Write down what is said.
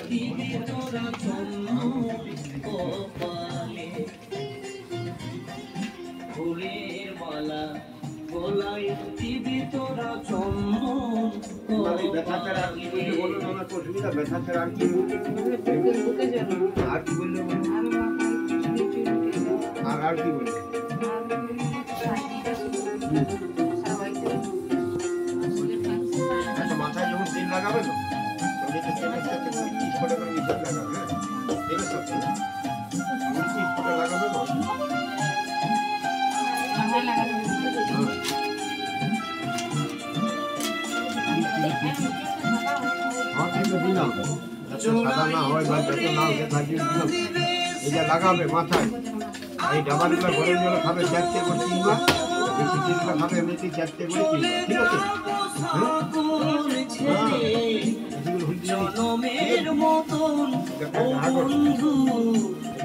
দিবি তোরা জন্ম কপালে ফুলের মালা গলায় দিবি তোরা জন্ম ব্যথাটা আর কি বললে বলো না, আমার অসুবিধা ব্যথাটা আর কি আর কি বললে আর কি বললে আচ্ছা মাথায় যখন তেল লাগাবে না তেলের সাথে 30 ফোঁটা করে মিশিয়ে লাগাবে, হ্যাঁ তেলের সাথে 30 ফোঁটা লাগাবে না দিলাম সাদা না হয় বা যত না হয়ে থাকে এটা লাগাবে মাথায়। এই ডাবাগুলো গরম জলে খাবে 4টে করে 3 বার, এই খিচুড়িগুলো খাবে এমনিতেই 4টে করে 3 বার, ঠিক আছে? জনমের মতন ও বন্ধু